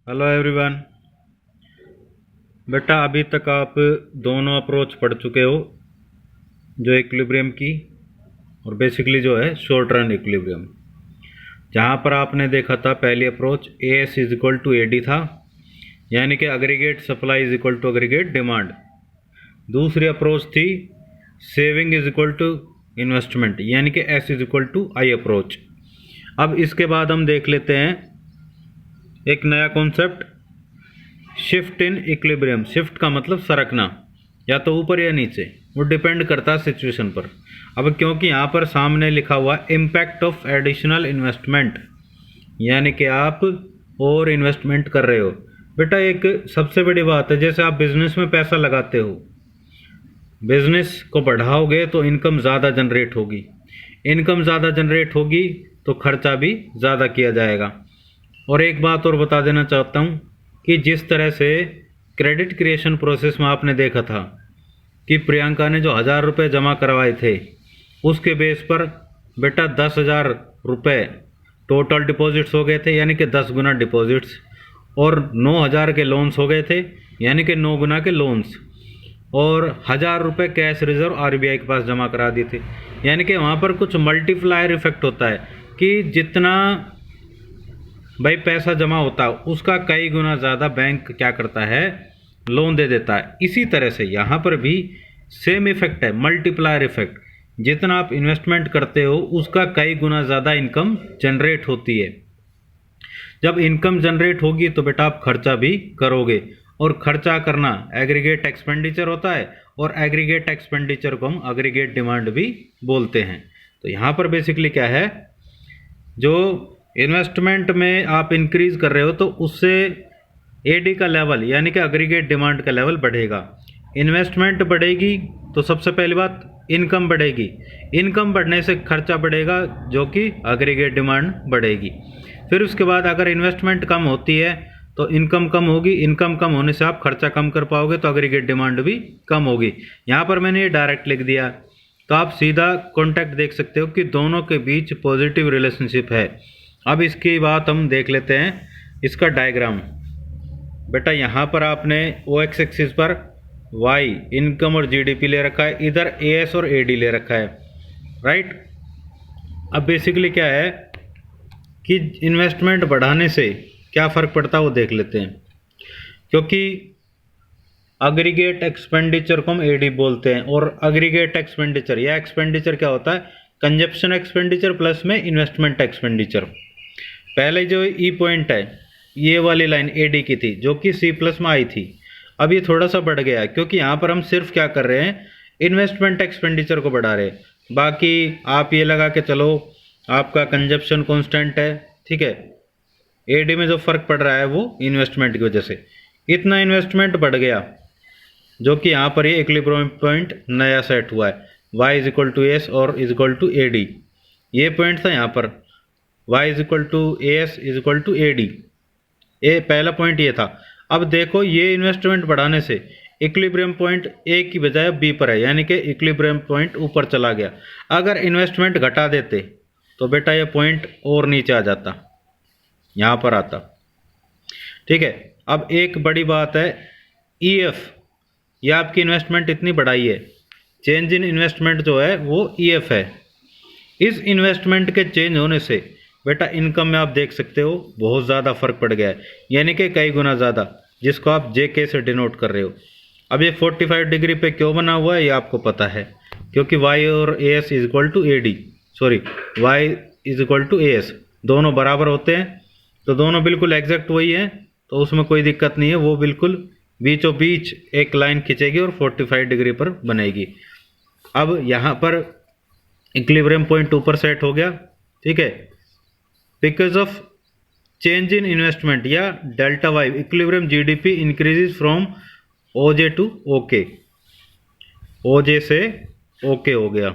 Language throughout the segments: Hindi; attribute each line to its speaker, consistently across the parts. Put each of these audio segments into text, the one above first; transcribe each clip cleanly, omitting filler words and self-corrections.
Speaker 1: Hello everyone. बेटा अभी तक आप दोनों अप्रोच पढ़ चुके हो, जो इक्विलिब्रियम की और बेसिकली जो है शॉर्ट रन इक्विलिब्रियम। जहाँ पर आपने देखा था पहली approach A S is equal to A D था, यानी कि aggregate supply is equal to aggregate demand. दूसरी अप्रोच थी saving is equal to investment, यानी कि S is equal to I approach. अब इसके बाद हम देख लेते हैं एक नया concept, shift in equilibrium. Shift का मतलब सरकना, या तो ऊपर या नीचे, वो डिपेंड करता है सिचुएशन पर। अब क्योंकि यहाँ पर सामने लिखा हुआ इम्पैक्ट ऑफ एडिशनल इन्वेस्टमेंट, यानी कि आप और इन्वेस्टमेंट कर रहे हो। बेटा एक सबसे बड़ी बात है, जैसे आप बिजनेस में पैसा लगाते हो, बिजनेस को बढ़ाओगे तो इनकम ज़्यादा जनरेट होगी, इनकम ज़्यादा जनरेट होगी तो खर्चा भी ज़्यादा किया जाएगा। और एक बात और बता देना चाहता हूँ कि जिस तरह से क्रेडिट क्रिएशन प्रोसेस में आपने देखा था कि प्रियंका ने जो 1000 रुपये जमा करवाए थे, उसके बेस पर बेटा 10,000 रुपये टोटल डिपॉजिट्स हो गए थे, यानी कि 10 गुना डिपॉजिट्स, और 9,000 के लोन्स हो गए थे, यानी कि 9 गुना के लोन्स, और 1,000 रुपये कैश रिजर्व आरबीआई के पास जमा करा दिए थे। यानी कि वहाँ पर कुछ मल्टीप्लायर इफेक्ट होता है कि जितना भाई पैसा जमा होता है उसका कई गुना ज़्यादा बैंक क्या करता है, लोन दे देता है। इसी तरह से यहाँ पर भी सेम इफेक्ट है, मल्टीप्लायर इफेक्ट। जितना आप इन्वेस्टमेंट करते हो उसका कई गुना ज़्यादा इनकम जनरेट होती है। जब इनकम जनरेट होगी तो बेटा आप खर्चा भी करोगे, और खर्चा करना एग्रीगेट एक्सपेंडिचर होता है, और एग्रीगेट एक्सपेंडिचर को हम अग्रीगेट डिमांड भी बोलते हैं। तो यहाँ पर बेसिकली क्या है, जो इन्वेस्टमेंट में आप इंक्रीज कर रहे हो तो उससे एडी का लेवल, यानी कि अग्रीगेट डिमांड का लेवल बढ़ेगा। इन्वेस्टमेंट बढ़ेगी तो सबसे पहली बात इनकम बढ़ेगी, इनकम बढ़ने से खर्चा बढ़ेगा, जो कि अग्रीगेट डिमांड बढ़ेगी। फिर उसके बाद अगर इन्वेस्टमेंट कम होती है तो इनकम कम होगी, इनकम कम होने से आप खर्चा कम कर पाओगे तो अग्रीगेट डिमांड भी कम होगी। यहाँ पर मैंने ये डायरेक्ट लिख दिया, तो आप सीधा कॉन्टैक्ट देख सकते हो कि दोनों के बीच पॉजिटिव रिलेशनशिप है। अब इसकी बात हम देख लेते हैं, इसका डायग्राम। बेटा यहाँ पर आपने ओ एक्स एक्सिस पर वाई इनकम और जीडीपी ले रखा है, इधर एएस और एडी ले रखा है, राइट। अब बेसिकली क्या है कि इन्वेस्टमेंट बढ़ाने से क्या फ़र्क पड़ता है वो देख लेते हैं। क्योंकि अग्रीगेट एक्सपेंडिचर को हम एडी बोलते हैं, और अग्रीगेट एक्सपेंडिचर या एक्सपेंडिचर क्या होता है, कंजप्शन एक्सपेंडिचर प्लस में इन्वेस्टमेंट एक्सपेंडिचर। पहले जो ई पॉइंट है, ये वाली लाइन एडी की थी जो कि सी प्लस में आई थी, अब ये थोड़ा सा बढ़ गया है क्योंकि यहाँ पर हम सिर्फ क्या कर रहे हैं, इन्वेस्टमेंट एक्सपेंडिचर को बढ़ा रहे हैं। बाकी आप ये लगा के चलो आपका कंजप्शन कांस्टेंट है, ठीक है। एडी में जो फर्क पड़ रहा है वो इन्वेस्टमेंट की वजह से, इतना इन्वेस्टमेंट बढ़ गया, जो कि यहाँ पर ये इक्विलिब्रियम पॉइंट नया सेट हुआ है, y is equal to S और is equal to A D. ये पॉइंट था यहाँ पर y is equal to A S is equal to A D, ए पहला पॉइंट ये था। अब देखो ये इन्वेस्टमेंट बढ़ाने से इक्विलिब्रियम पॉइंट ए की बजाय बी पर है, यानी कि इक्विलिब्रियम पॉइंट ऊपर चला गया। अगर इन्वेस्टमेंट घटा देते तो बेटा ये पॉइंट और नीचे आ जाता, यहाँ पर आता, ठीक है। अब एक बड़ी बात है ई एफ, ये आपकी इन्वेस्टमेंट इतनी बढ़ाई है, चेंज इन इन्वेस्टमेंट जो है वो ई एफ है। इस इन्वेस्टमेंट के चेंज होने से बेटा इनकम में आप देख सकते हो बहुत ज़्यादा फर्क पड़ गया है, यानी कि कई गुना ज़्यादा, जिसको आप जे के से डिनोट कर रहे हो। अब ये 45 डिग्री पे क्यों बना हुआ है ये आपको पता है, क्योंकि वाई और A S is equal to A D, sorry Y is equal to A S, दोनों बराबर होते हैं, तो दोनों बिल्कुल एग्जैक्ट वही है, तो उसमें कोई दिक्कत नहीं है। वो बिल्कुल बीचों बीच एक लाइन खींचेगी और 45 डिग्री पर बनेगी। अब यहाँ पर इक्विलिब्रियम पॉइंट ऊपर सेट हो गया, ठीक है। Because of change in investment या delta Y, equilibrium GDP increases from OJ to OK, OJ से ओके हो गया,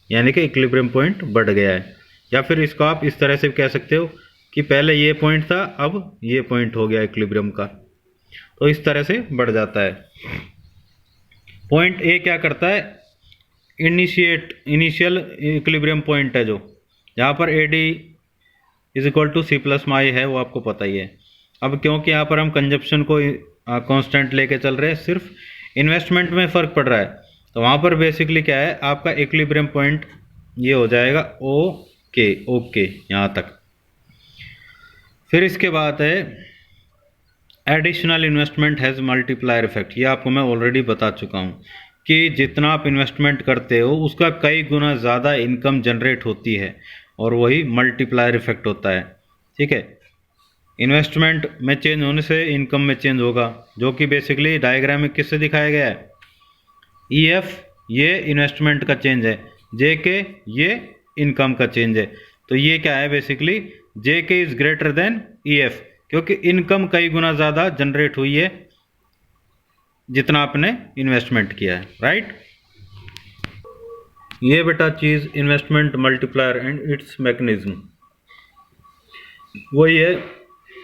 Speaker 1: यानी कि इक्विलिब्रियम पॉइंट बढ़ गया है। या फिर इसको आप इस तरह से कह सकते हो कि पहले ये पॉइंट था, अब ये पॉइंट हो गया इक्विलिब्रियम का, तो इस तरह से बढ़ जाता है। पॉइंट ए क्या करता है, इनिशियल इक्विलिब्रियम पॉइंट है जो, यहाँ पर A D is equal to C plus में आई है, वो आपको पता ही है। अब क्योंकि यहाँ पर हम कंजप्शन को कांस्टेंट लेके चल रहे हैं, सिर्फ इन्वेस्टमेंट में फ़र्क पड़ रहा है, तो वहाँ पर बेसिकली क्या है, आपका इक्विलिब्रियम पॉइंट ये हो जाएगा ओके ओके यहाँ तक। फिर इसके बाद है additional investment has multiplier effect. ये आपको मैं ऑलरेडी बता चुका हूँ कि जितना आप इन्वेस्टमेंट करते हो उसका कई गुना ज़्यादा इनकम जनरेट होती है, और वही मल्टीप्लायर इफेक्ट होता है। ठीक है, इन्वेस्टमेंट में चेंज होने से इनकम में चेंज होगा, जो कि बेसिकली डायग्राम में किससे दिखाया गया है, EF ये इन्वेस्टमेंट का चेंज है, JK ये इनकम का चेंज है। तो ये क्या है basically, JK is greater than EF, क्योंकि इनकम कई गुना ज़्यादा जनरेट हुई है जितना आपने इन्वेस्टमेंट किया है, राइट। ये बेटा चीज़ investment multiplier and its mechanism वही है,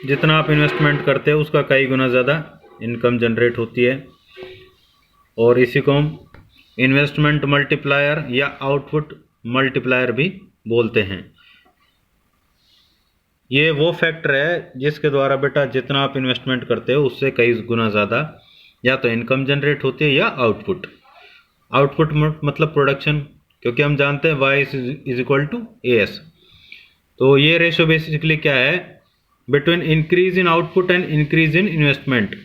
Speaker 1: जितना आप इन्वेस्टमेंट करते हो उसका कई गुना ज़्यादा इनकम जनरेट होती है, और इसी को हम इन्वेस्टमेंट मल्टीप्लायर या आउटपुट मल्टीप्लायर भी बोलते हैं। ये वो फैक्टर है जिसके द्वारा बेटा जितना आप इन्वेस्टमेंट करते हो उससे कई गुना ज़्यादा या तो इनकम जनरेट होती है या आउटपुट। आउटपुट मतलब प्रोडक्शन, क्योंकि हम जानते हैं Y is equal to AS। तो ये रेशो बेसिकली क्या है, between increase in output and increase in investment.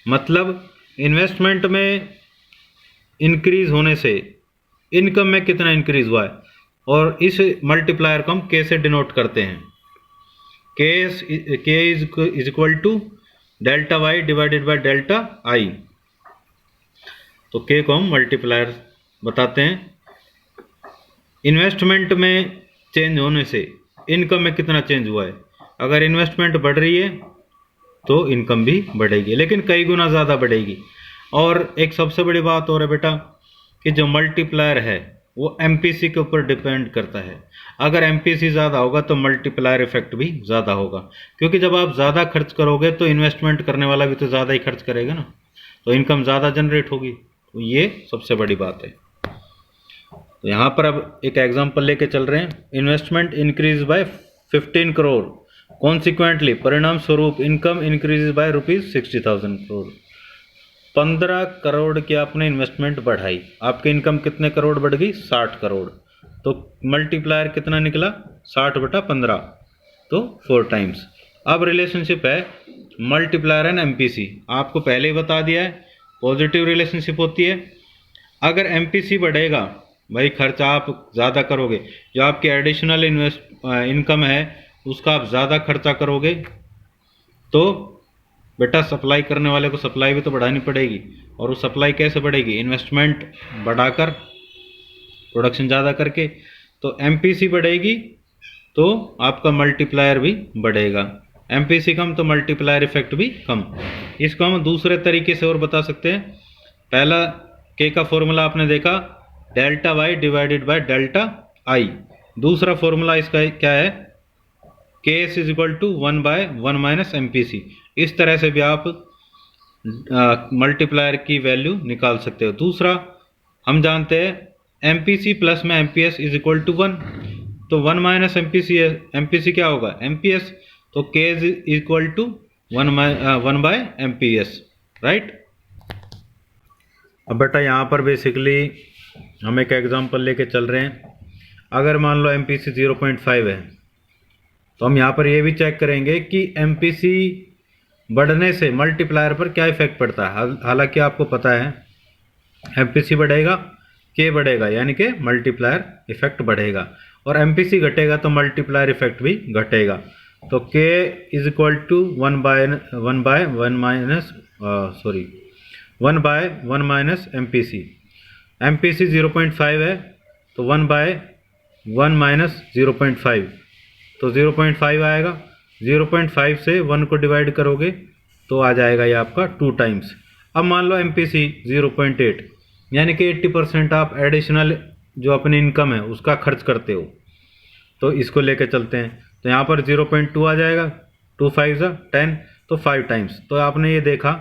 Speaker 1: मतलब इन्वेस्टमेंट में इंक्रीज होने से इनकम में कितना इंक्रीज हुआ है, और इस मल्टीप्लायर को हम K से डिनोट करते हैं। K is equal to delta Y divided by delta I। तो K को हम मल्टीप्लायर बताते हैं। इन्वेस्टमेंट में चेंज होने से इनकम में कितना चेंज हुआ है, अगर इन्वेस्टमेंट बढ़ रही है तो इनकम भी बढ़ेगी, लेकिन कई गुना ज़्यादा बढ़ेगी। और एक सबसे बड़ी बात और है बेटा कि जो मल्टीप्लायर है वो MPC के ऊपर डिपेंड करता है। अगर MPC ज़्यादा होगा तो मल्टीप्लायर इफेक्ट भी ज़्यादा होगा, क्योंकि जब आप ज़्यादा खर्च करोगे तो इन्वेस्टमेंट करने वाला भी तो ज़्यादा ही खर्च करेगा ना, तो इनकम ज़्यादा जनरेट होगी। तो ये सबसे बड़ी बात है। तो यहाँ पर अब एक एग्जांपल लेके चल रहे हैं। Investment increase by 15 crore, consequently परिणाम स्वरूप income increase by ₹60,000 crore. 15 crore की आपने इन्वेस्टमेंट बढ़ाई, आपकी इनकम कितने करोड़ बढ़ गई, 60 करोड़। तो मल्टीप्लायर कितना निकला, 60/15, तो 4 टाइम्स। अब रिलेशनशिप है मल्टीप्लायर एंड MPC, आपको पहले ही बता दिया है, पॉजिटिव रिलेशनशिप होती है। अगर MPC बढ़ेगा, भाई खर्चा आप ज़्यादा करोगे, जो आपकी एडिशनल इनकम है उसका आप ज़्यादा खर्चा करोगे, तो बेटा सप्लाई करने वाले को सप्लाई भी तो बढ़ानी पड़ेगी। और वो सप्लाई कैसे बढ़ेगी, इन्वेस्टमेंट बढ़ाकर, प्रोडक्शन ज़्यादा करके। तो MPC बढ़ेगी तो आपका मल्टीप्लायर भी बढ़ेगा, MPC कम तो मल्टीप्लायर इफेक्ट भी कम। इसको हम दूसरे तरीके से और बता सकते हैं। पहला K का फॉर्मूला आपने देखा, delta Y divided by delta I। दूसरा फॉर्मूला इसका क्या है, KS is equal to 1/1 minus MPC। इस तरह से भी आप मल्टीप्लायर की वैल्यू निकाल सकते हो। दूसरा हम जानते हैं MPC प्लस में MPS इज इक्वल टू 1, तो 1 माइनस MPC है, MPC क्या होगा, MPS। तो K is equal to 1/MPS, right. अब बेटा यहाँ पर बेसिकली हम एक एग्जांपल लेके चल रहे हैं। अगर मान लो MPC 0.5 है, तो हम यहाँ पर ये भी चेक करेंगे कि MPC बढ़ने से मल्टीप्लायर पर क्या इफेक्ट पड़ता है। हालांकि आपको पता है MPC बढ़ेगा, K बढ़ेगा, यानी कि मल्टीप्लायर इफेक्ट बढ़ेगा, और MPC घटेगा तो मल्टीप्लायर इफेक्ट भी घटेगा। तो K is equal to 1/1 minus MPC। MPC 0.5 है तो 1/1 माइनस 0.5, तो 0.5 आएगा। 0.5 से 1 को डिवाइड करोगे तो आ जाएगा ये आपका 2 टाइम्स। अब मान लो MPC 0.8, यानी कि 80% आप एडिशनल जो अपनी इनकम है उसका खर्च करते हो, तो इसको लेके चलते हैं। तो यहाँ पर 0.2 आ जाएगा, 2 5 10, तो 5 टाइम्स। तो आपने ये देखा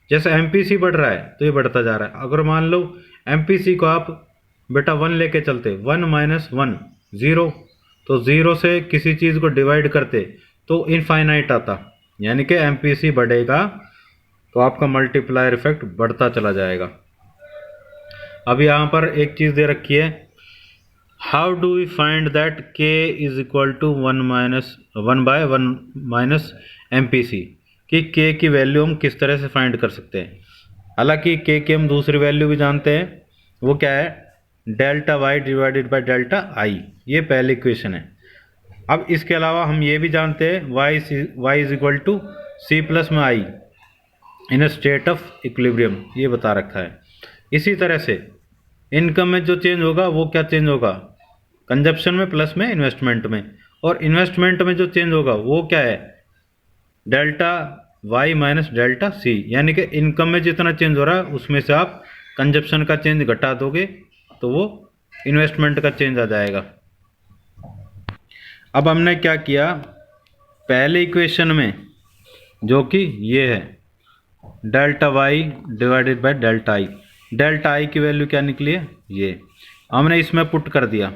Speaker 1: जैसे MPC बढ़ रहा है तो ये बढ़ता जा रहा है। अगर मान लो MPC को आप बेटा 1 लेके चलते, 1 माइनस 1 0, तो 0 से किसी चीज़ को डिवाइड करते तो इनफाइनाइट आता, यानी कि MPC बढ़ेगा तो आपका मल्टीप्लायर इफेक्ट बढ़ता चला जाएगा। अब यहाँ पर एक चीज़ दे रखी है, how do we find that K is equal to 1/1 MPC, कि K की वैल्यू हम किस तरह से फाइंड कर सकते हैं। हालांकि K की हम दूसरी वैल्यू भी जानते हैं, वो क्या है, delta Y divided by delta I, ये पहली इक्वेशन है। अब इसके अलावा हम ये भी जानते हैं y is equal to C plus में I in a state of equilibrium, ये बता रखा है। इसी तरह से इनकम में जो चेंज होगा वो क्या चेंज होगा, कंजप्शन में प्लस में इन्वेस्टमेंट में, और इन्वेस्टमेंट में जो चेंज होगा वो क्या है, delta Y minus delta C, यानी कि इनकम में जितना चेंज हो रहा है उसमें से आप कंजप्शन का चेंज घटा दोगे तो वो इन्वेस्टमेंट का चेंज आ जाएगा। अब हमने क्या किया, पहले इक्वेशन में जो कि ये है delta Y divided by delta I की वैल्यू क्या निकली है, ये हमने इसमें पुट कर दिया।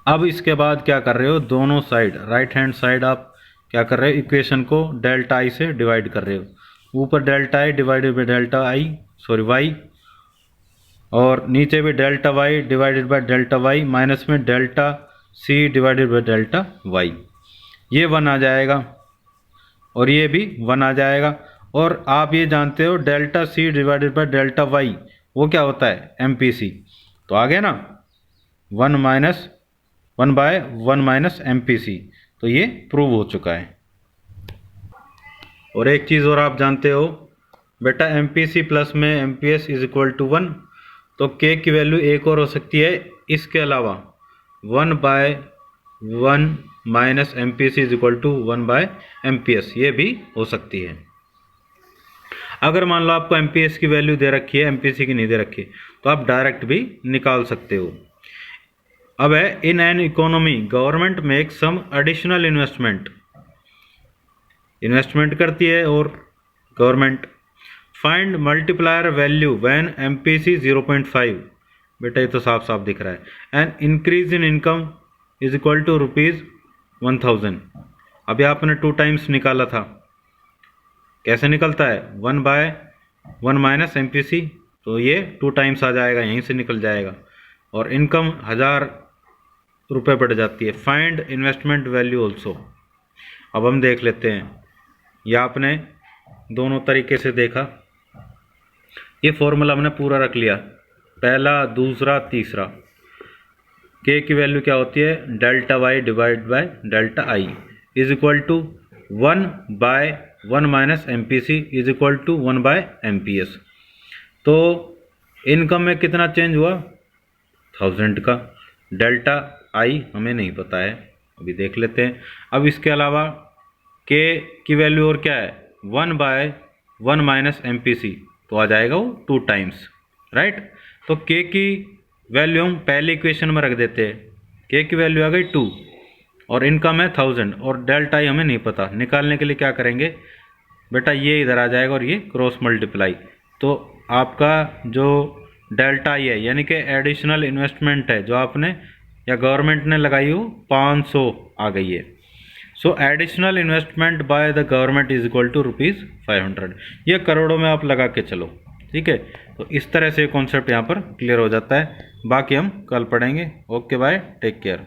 Speaker 1: अब इसके बाद क्या कर रहे हो, दोनों साइड राइट हैंड साइड आप क्या कर रहे हो, इक्वेशन को डेल्टा आई से डिवाइड कर रहे हो, ऊपर delta I divided by delta Y, और नीचे भी delta Y divided by delta Y minus में delta C divided by delta Y, ये 1 आ जाएगा और ये भी 1 आ जाएगा। और आप ये जानते हो delta C divided by delta Y वो क्या होता है, MPC, तो आ गया ना 1/1 माइनस MPC, तो ये प्रूव हो चुका है। और एक चीज़ और आप जानते हो बेटा, MPC प्लस में MPS इज इक्वल टू 1, तो K की वैल्यू एक और हो सकती है इसके अलावा 1/1 minus MPC is equal to 1/MPS, ये भी हो सकती है। अगर मान लो आपको MPS की वैल्यू दे रखी है, MPC की नहीं दे रखी, तो आप डायरेक्ट भी निकाल सकते हो। अब है, in an economy government make some additional investment करती है और government, find multiplier value when MPC 0.5, बेटा ये तो साफ साफ दिख रहा है, and increase in income is equal to ₹1000। अभी आपने 2 टाइम्स निकाला था, कैसे निकलता है, 1/1 माइनस MPC, तो ये 2 टाइम्स आ जाएगा, यहीं से निकल जाएगा, और इनकम 1000 रुपये बढ़ जाती है। Find investment value also. अब हम देख लेते हैं, ये आपने दोनों तरीके से देखा, ये फॉर्मूला हमने पूरा रख लिया, पहला दूसरा तीसरा। K की वैल्यू क्या होती है, delta Y divide by delta I is equal to 1/1 minus MPC is equal to 1/MPS। तो इनकम में कितना चेंज हुआ, 1000 का, डेल्टा आई हमें नहीं पता है, अभी देख लेते हैं। अब इसके अलावा K की वैल्यू और क्या है, 1/1 माइनस MPC, तो आ जाएगा वो 2 टाइम्स, राइट। तो K की वैल्यू हम पहले इक्वेशन में रख देते हैं, K की वैल्यू आ गई 2 और इनकम है 1000 और डेल्टा आई हमें नहीं पता, निकालने के लिए क्या करेंगे बेटा, ये इधर आ जाएगा और ये क्रॉस मल्टीप्लाई, तो आपका जो डेल्टा आई है यानी कि एडिशनल इन्वेस्टमेंट है जो आपने या गवर्नमेंट ने लगाई हो 500 आ गई है। So additional investment by the government is equal to ₹500, ये करोड़ों में आप लगा के चलो, ठीक है। तो इस तरह से कॉन्सेप्ट यहाँ पर क्लियर हो जाता है, बाकी हम कल पढ़ेंगे। Okay bye, take care.